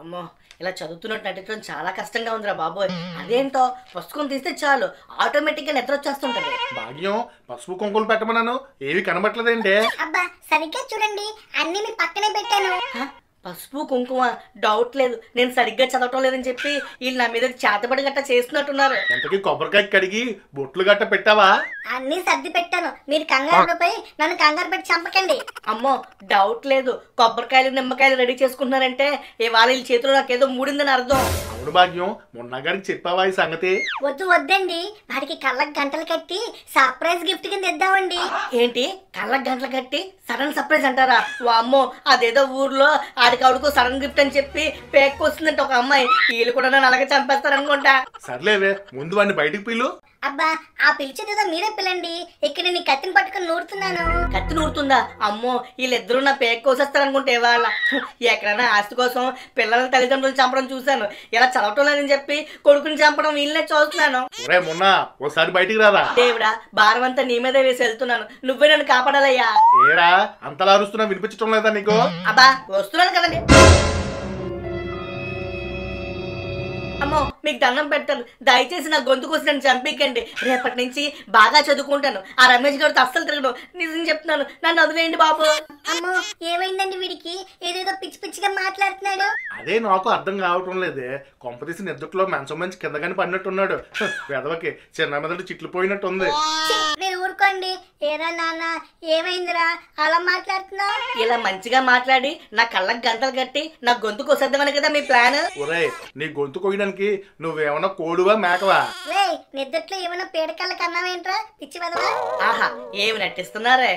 అమ్మో ఇలా చదువుతున్నట్టు నటించడం చాలా కష్టంగా ఉందిరా బాబోయ్. అదేంటో పుస్తకం తీస్తే చాలు ఆటోమేటిక్ గా నిద్ర వచ్చేస్తుంటది. భాగ్యం పసుపు కుంకులు పెట్టమన్నాను, ఏవి కనబట్టలేదేంటే? అబ్బా సరిగ్గా చూడండి, అన్ని మీ పక్కనే పెట్టాను. పసుపు కుంకుమ డౌట్ లేదు, నేను సరిగ్గా చదవటం లేదని చెప్పి వీళ్ళు నా మీద చేతబడి గట్ట చేస్తున్నట్టున్నారు. ఎంతకీ కొబ్బరికాయ కడిగి బొట్లు గట్ట పెట్టావా? అన్ని సర్ది పెట్టాను, మీరు కంగారు పై నన్ను కంగారు పెట్టి చంపకండి. అమ్మో డౌట్ లేదు, కొబ్బరికాయలు నిమ్మకాయలు రెడీ చేసుకుంటున్నారంటే ఇవాళ వీళ్ళ చేతిలో నాకేదో మూడిందని అర్థం. అవును భాగ్యం, మొన్న గారికి చెప్పావా ఈ సంగతి? వద్దండి, వాడికి కళ్ళకి గంటలు కట్టి సర్ప్రైజ్ గిఫ్ట్ కింద ఇద్దామండి. ఏంటి కళ్ళకి గంటలు కట్టి సడన్ సర్ప్రైజ్ అంటారా? వామ్మో అదేదో ఊర్లో ఆడికావుడికో సడన్ గిఫ్ట్ అని చెప్పి పేక్ వస్తుందంటే ఒక అమ్మాయి, వీళ్ళు కూడా నన్ను అలాగే చంపేస్తారనుకుంటా. సర్లేవే, ముందు వాడిని బయటికి పిల్లు. అబ్బా ఆ పిలిచేదేదో మీరే పిల్లండి, ఇక్కడ నీ కత్తిని పట్టుకుని నూరుతున్నాను. కత్తి నూరుతుందా? అమ్మో వీళ్ళిద్దరూ నా పేక్ కోసేస్తారనుకుంటే వాళ్ళ ఎక్కడైనా ఆస్తి కోసం పిల్లల తల్లిదండ్రులు చంపడం చూశాను, ఇలా చదవటం లేదని చెప్పి కొడుకుని చంపడం వీళ్ళనే చూస్తున్నాను. ఒరే మొన్న ఒకసారి బయటికి రారా. దేవుడా భారం అంతా నీ మీదే వేసి వెళ్తున్నాను, నువ్వే నన్ను కాపాడాలయ్యా. ఏరా అంతలా అరుస్తున్నా వినిపించడం లేదా నీకు? అబ్బా వస్తున్నాను కదండి. అమ్మో మీకు దండం పెడతాను, దయచేసి నా గొంతు కోసి నన్ను చంపేకండి. రేపటి నుంచి బాగా చదువుకుంటాను, ఆ రమేష్ గారితో అస్సలు తిరగను, నిజం చెప్తున్నాను, నన్ను వదిలేయండి బాబు. అమ్మో ఏమైందండి వీడికి, ఏదేదో పిచ్చి పిచ్చిగా మాట్లాడుతున్నాడు. అదే నాకు అర్థం కావటం లేదే, కొంపతీసి నిద్రలో మంచం మంచి కిందగాని పడినట్టున్నాడు. వెదవకి చిన్న మెదడు చిట్లు పోయినట్టుంది. మీరు ఊరుకోండి. ఏరా నాన్న ఏమైందిరా అలా మాట్లాడుతున్నావు? ఇలా మంచిగా మాట్లాడి నా కళ్ళకి గంటలు కట్టి నా గొంతు కోసేద్దామని కదా మీ ప్లాన్. ఒరే నీ గొంతు కొయ్యడానికి నువ్వేమన్నా కోడువా మేకవా? నిద్రలో ఏమైనా పీడకళ్ళకి అన్నావేంట్రా పిచ్చి వదవా? ఆహా ఏమి నటిస్తున్నారే,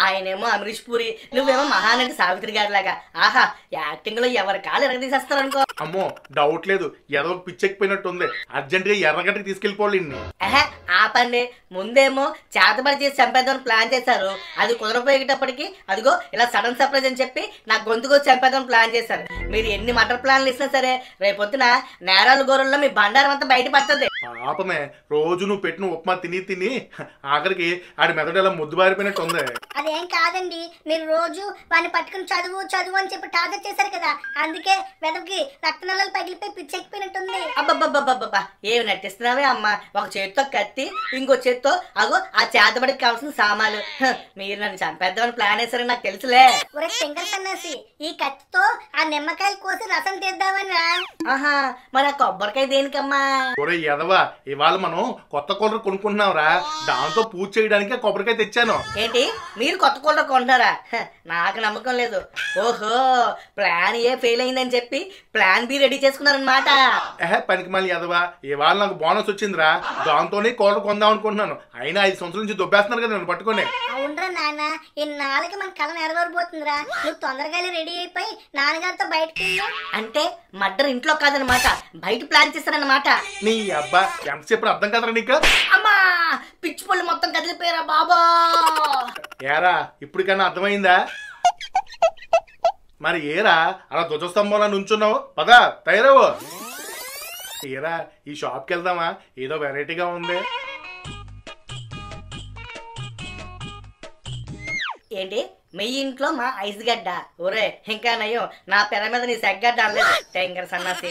ఆయనేమో అమరీష్ పూరి, నువ్వేమో మహానటి సావిత్రి గారి లాగా. ఆహా యాక్టింగ్ లో ఎవరి కాలు ఎరగదీసేస్తారు అనుకో. అమ్మో డౌట్ లేదు, ఎర్ర పిచ్చెక్కిపోయినట్టుంది, అర్జెంట్ గా ఎర్రగడ్డకి తీసుకెళ్లిపోవాలి. ఆపండి, ముందేమో చేతబడి చేసి చంపేద్దామని ప్లాన్ చేశారు, అది కుదరపోయేటప్పటికి అదిగో ఇలా సడన్ సర్ప్రైజ్ అని చెప్పి నా గొంతుకు చంపేద్దామని ప్లాన్ చేశారు. మీరు ఎన్ని మటర్ ప్లాన్లు ఇచ్చినా సరే రేపొద్దున నేరాలు గోరల్లో మీ బండారం అంతా బయట పడుతుంది. పాపమే రోజు నువ్వు పెట్టిన ఉప్మా తిని తిని ఆఖరికి ఆడి మెదడు ఇలా ముద్దు బారిపోయినట్టు ఉంది. అదేం కాదండి, మీరు రోజు వాడిని పట్టుకుని చదువు చదువు అని చెప్పి టార్చర్ చేశారు కదా, అందుకే వెదవికి రక్తనాళాలు పగిలిపోయి పిచ్చెక్కిపోయినట్టుంది. అబ్బబ్బబ్బబ్బబ్బా ఏమి నటిస్తున్నావే అమ్మా, ఒక చేతితో కత్తి ఇంకో చేతితో అగో ఆ చేతబడికి కావాల్సిన సామాన్లు. మీరు నన్ను చంపేద్దామని ప్లాన్ వేసారని నాకు తెలుసులే. ఒరే శంకర్ సన్నాసి, ఈ కత్తితో ఆ నిమ్మకాయలు కోసి రసం తీద్దామని. ఆహా మరి ఆ కొబ్బరికాయ దేనికమ్మా? ఒరే ఎదవా, ఇవాళ మనం కొత్త కూలర్ కొనుక్కుంటున్నావురా, దాంతో పూజ చేయడానికి కొబ్బరికాయ తెచ్చాను. ఏంటి మీరు కొత్త కూలర్ కొంటున్నారా? నాకు నమ్మకం లేదు. ఓహో ప్లాన్ ఏ ఫెయిల్ అయిందని చెప్పి ప్లాన్ బి రెడీ చేసుకున్నారనమాట. పనికి మళ్ళీ ఎదవా, ఇవాళ నాకు బోనస్ వచ్చిందిరా, దాంతోనే కూలర్ కొందాం అనుకుంటున్నాను. అయినా 5 సంవత్సరాల నుంచి దొబ్బేస్తున్నారు కదా నన్ను పట్టుకుని. అవునరా నాన్న, ఇన్నాళ్ళకి మన కళ నెరవేరబోతుందిరా, నువ్వు తొందరగా రెడీ అయిపోయి నాన్నగారితో బయటకి వెళ్ళు. అంటే మర్డర్ ఇంట్లో కాదనమాట, బయట ప్లాన్ చేస్తారనమాట. నీ అబ్బా ఎంతసేపు అర్థం కదరా నీకు? అమ్మా పిచ్చి పళ్ళు మొత్తం కదిలిపోయారా బాబా. ఏరా ఇప్పటికన్నా అర్థమైందా? మరి ఏరా అలా ధ్వజస్తంభంలో నుంచున్నావు, పదా తయారవు. ఏరా ఈ షాప్కి వెళ్దామా, ఏదో వెరైటీగా ఉంది. ఏంటి మీ ఇంట్లో మా ఐస్ గడ్డ? ఒరే ఇంకా నయ్యో నా పెర మీద నీ సెగ్గడ్డ అనలేదు టెంగర్ సన్నాసి.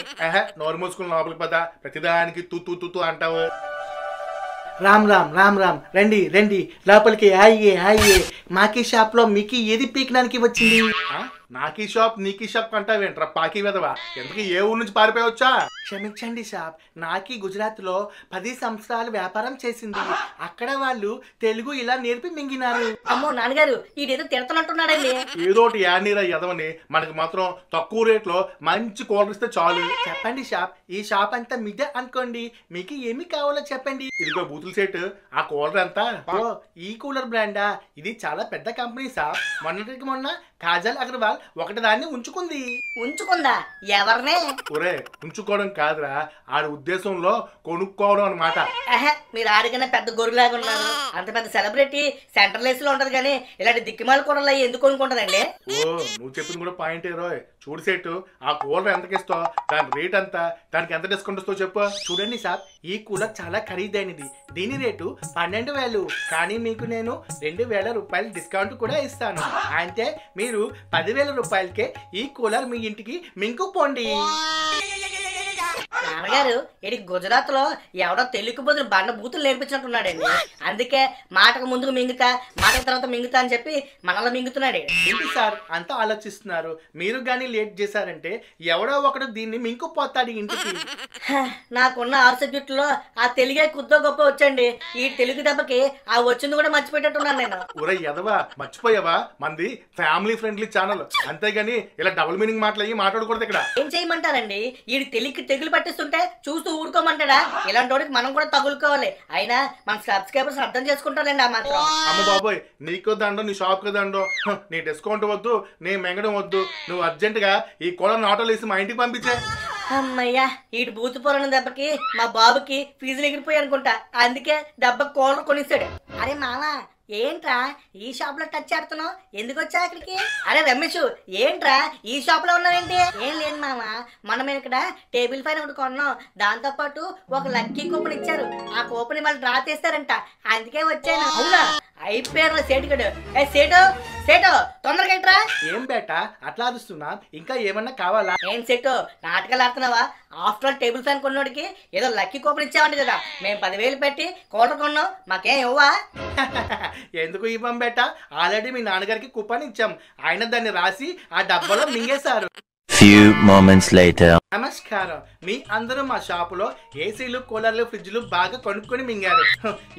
నోరు మూసుకుని లోపలికి పదా, ప్రతిదానికి తూ తూ తూ అంటావు. రామ్ రామ్ రామ్ రామ్, రండి రండి లోపలికి. హాయే హాయే, మాకి షాప్ లో మీకు ఏది పీకడానికి వచ్చింది? నాకీ షాప్ నీకీ షాప్ అంటావేంట్రా పాకి వెదవా, ఎందుకు ఏ ఊరు నుంచి పారిపోయవచ్చా? క్షమించండి సాబ్, నాకి గుజరాత్ లో 10 సంవత్సరాలు వ్యాపారం చేసింది, అక్కడ వాళ్ళు తెలుగు ఇలా నేర్పి మింగినారు. అమ్మో నాన్నగారు ఈడేదో తిడుతున్నట్టున్నాడండి. ఏదోటి యానీరా ఎదవని, మనకి మాత్రం తక్కువ రేట్లో మంచి కూలర్ ఇస్తే చాలు. చెప్పండి షాప్, ఈ షాప్ అంతా మీదే అనుకోండి, మీకు ఏమి కావాలో చెప్పండి. ఇదిగో బూతుల సెట్, ఆ కూలర్ ఎంత? ఓ ఈ కూలర్ బ్రాండా, ఇది చాలా పెద్ద కంపెనీ సాబ్, మొన్నటికి మొన్న కాజల్ అగర్వాల్ ఒకటి దాన్ని ఉంచుకుంది. ఉంచుకుందా? ఎవరినే? ఒరే ఉంచుకోవడం కాదురా, ఆడి ఉద్దేశంలో కొనుక్కోవడం అనమాట. మీరు ఆడికన్నా పెద్ద గొర్రెలాగా ఉన్నారు. అంత పెద్ద సెలబ్రిటీ సెంట్రల్ లేస్ లో ఉంటది కానీ ఇలాంటి దిక్కుమాల కూరలు అవి ఎందుకు కొనుక్కుంటదండి? ఓ నువ్వు చెప్పింది కూడా పాయింట్ రోయ్. చూడు సెట్, ఆ కూలర్ ఎంతకి ఇస్తావు, దాని రేట్ ఎంత, దానికి ఎంత డిస్కౌంట్ ఇస్తావు చెప్పు. చూడండి సార్, ఈ కూలర్ చాలా ఖరీదైనది. దీని రేటు 12,000, కానీ మీకు నేను 2,000 రూపాయలు డిస్కౌంట్ కూడా ఇస్తాను. అంటే మీరు 10,000 రూపాయలకే ఈ కూలర్ మీ ఇంటికి మింగుపోండి. నాన్నగారు ఇడి గుజరాత్ లో ఎవడో తెలుగు బదులు బండ బూతులు నేర్పించినట్టున్నాడండి. అందుకే మాటకు ముందుకు మింగుతా, మాటకు తర్వాత మింగుతా అని చెప్పి మనల్ని మింగుతున్నాడు. ఏంటి సార్ అంతా ఆలోచిస్తున్నారు? మీరు గానీ లేట్ చేశారంటే ఎవడో ఒకడు దీన్ని మింగుపోతాడు ఇంటికి. నాకున్న 6 సబ్జెక్టులో ఆ తెలుగే కుద్దో గొప్ప వచ్చండి. ఈ తెలుగు దెబ్బకి ఆ వచ్చింది కూడా మర్చిపోయేటట్టున్నాను నేను. ఊరే ఎదవా, మర్చిపోయావా? మంది ఫ్యామిలీ ఫ్రెండ్లీ ఛానల్, అంతేగాని ఇలా డబుల్ మీనింగ్ మాటలు అయ్యి మాట్లాడకూడదు ఇక్కడ. ఏం చేయమంటారండి? ఈ తెలుగుకి తెగులు పట్టిస్తుంటే చూస్తూ ఊరుకోమంటాడా? ఇలాంటి వాడికి మనం కూడా తగులుకోవాలి. అయినా మన సబ్స్క్రైబర్స్ అర్థం చేసుకుంటారండి ఆ మాత్రం. అమ్మ బాబోయ్, నీకో దండో, నీ షాప్ కో దండో, నీ డిస్కౌంట్ వద్దు, నీ మెంగడం వద్దు. నువ్వు అర్జెంట్ గా ఈ కూలర్ ఆటోలు వేసి మా ఇంటికి పంపించే. అమ్మయ్యా, ఈడు బూతు పొరని దెబ్బకి మా బాబుకి ఫీజులు ఎగిరిపోయి అనుకుంటా. అందుకే దెబ్బ కూలర్ కొనిస్తాడు. అరే మావా, ఏంట్రా ఈ షాప్ లో టచ్ ఆడుతున్నావు? ఎందుకు వచ్చా ఇక్కడికి? అరే రమేష్, ఏంట్రా ఈ షాప్ లో ఉన్నావేంటి? ఏం లేదు మామ, మనం ఇక్కడ టేబుల్ పైన ఒకటి కొన్నాం. దాంతో పాటు ఒక లక్కీ కూపన్ ఇచ్చారు. ఆ కూపన్ మళ్ళీ డ్రా చేస్తారంట, అందుకే వచ్చాను. అవునా? అయిపోయారు సేటుగడు. ఏ సేటు సేటు, తొందరగా ఏంట్రా? ఏం బేటా అట్లా అరుస్తున్నా? ఇంకా ఏమన్నా కావాలా? ఏం సేటు నాటకాలు ఆడుతున్నావా? ఆఫ్టర్ ఆల్ టేబుల్ ఫ్యాన్ కొన్నోడికి ఏదో లక్కీ కూపన్ ఇచ్చామంట కదా. మేము 10,000 పెట్టి కూలర్ కొన్నాం, మాకేం ఇవ్వవా? ఎందుకు ఇవ్వం బేటా? ఆల్రెడీ మీ నాన్నగారికి కూపన్ ఇచ్చాం. ఆయన దాన్ని రాసి ఆ డబ్బాలో మింగేశారు. Few moments later. నమస్కారం. మీ అందరూ మా షాపులో ఏసీలు, కూలర్లు, ఫ్రిడ్జ్లు బాగా కొనుక్కొని మింగారు.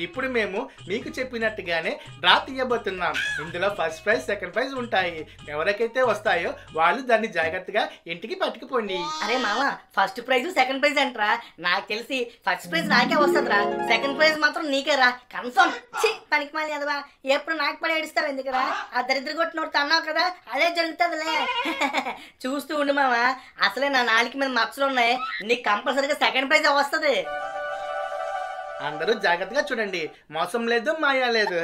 ఇప్పుడు మేము మీకు చెప్పినట్టుగానే డ్రా తీయబోతున్నాం. ఇందులో ఫస్ట్ ప్రైజ్, సెకండ్ ప్రైజ్ ఉంటాయి. ఎవరికైతే వస్తాయో వాళ్ళు దాన్ని జాగ్రత్తగా ఇంటికి పట్టుకుపోండి. అరే మామ, ఫస్ట్ ప్రైజ్ సెకండ్ ప్రైజ్ అంటరా? నాకు తెలిసి ఫస్ట్ ప్రైజ్ నాకే వస్తుందిరా, సెకండ్ ప్రైజ్ మాత్రం నీకేరా కన్ఫర్మ్. పనికి మాలి అదవా, ఎప్పుడు నాకు పడి ఏడుస్తావు ఎందుకురా? ఆ దరిద్ర కొట్టినోడు అన్నావు కదా, అదే జరుగుతుందిలే. చూస్తూ ఉండు మామ, అసలే నా నాలుగు మీద మచ్చలు ఉన్నాయి. నీకు కంపల్సరీగా సెకండ్ ప్రైజ్ వస్తుంది. అందరూ జాగ్రత్తగా చూడండి, మోసం లేదు, మాయా లేదు.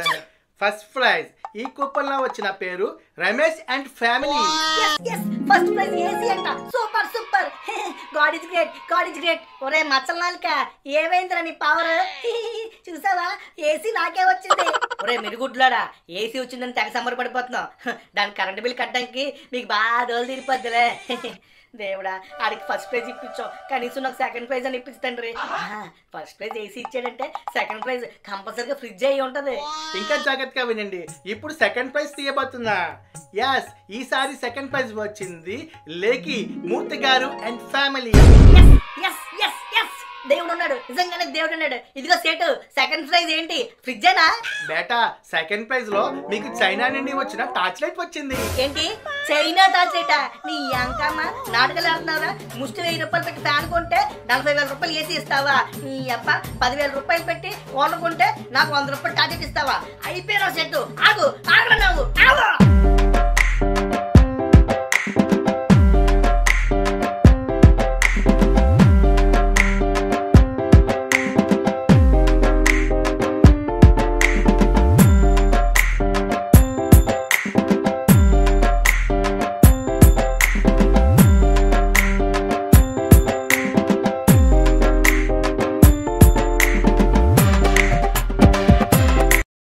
ఫస్ట్ ప్రైజ్ ఈ కూపన్ లో వచ్చిన పేరు Ramesh and family. First prize AC అంట. Super super, god is great, god is great. ఒరే మచ్చల నాలిక, ఏమైందిరా నీ పవర్? చూసావా, ఏసీ నాకే వచ్చింది. ఒరే మిరుగుడ్లాడా, ఏసీ వచ్చిందని తెగ సంబరపడిపోతున్నావు. దాని కరెంట్ బిల్ కట్టడానికి మీకు బాగా రోజులు తీరిపోద్దులే. దేవుడా, ఆడికి ఫస్ట్ ప్రైజ్ ఇప్పించావు, కనీసం నాకు సెకండ్ ప్రైజ్ అని ఇప్పించండి. ఫస్ట్ ప్రైజ్ ఏసీ ఇచ్చాడంటే సెకండ్ ప్రైజ్ కంపల్సరీగా ఫ్రిడ్జ్ అయ్యి ఉంటది. ఇంకా జాగ్రత్తగా వినండి, ఇప్పుడు సెకండ్ ప్రైజ్ తీయబోతున్నా. యాస్, ఈసారి సెకండ్ ప్రైజ్ వచ్చింది లేకి మూర్తి గారు అండ్ ఫ్యామిలీ. దేవుడు ఉన్నాడు, నిజంగానే దేవుడు ఉన్నాడు. ఇదిగో సేటు, సెకండ్ ప్రైజ్ ఏంటి? ఫ్రిడ్జేనా? బేటా, సెకండ్ ప్రైజ్ లో మీకు చైనా నుండి వచ్చిన టార్చ్ లైట్ వచ్చింది. ఏంటి, చైనా టార్చ్ లైటా? నీ అంకమ్మ నాటకాలు ఆడుతున్నావా? ముష్టి 1000 రూపాయలు పెట్టి ఫ్యాన్ కొంటే 40,000 రూపాయలు ఏసీ ఇస్తావా? నీ అప్ప 10,000 రూపాయలు పెట్టి కూలర్ కొంటే నాకు 100 రూపాయలు టార్చ్ లైట్ ఇస్తావా? అయిపోయినా సెట్టు, ఆగు ఆగరా, నువ్వు ఆగు.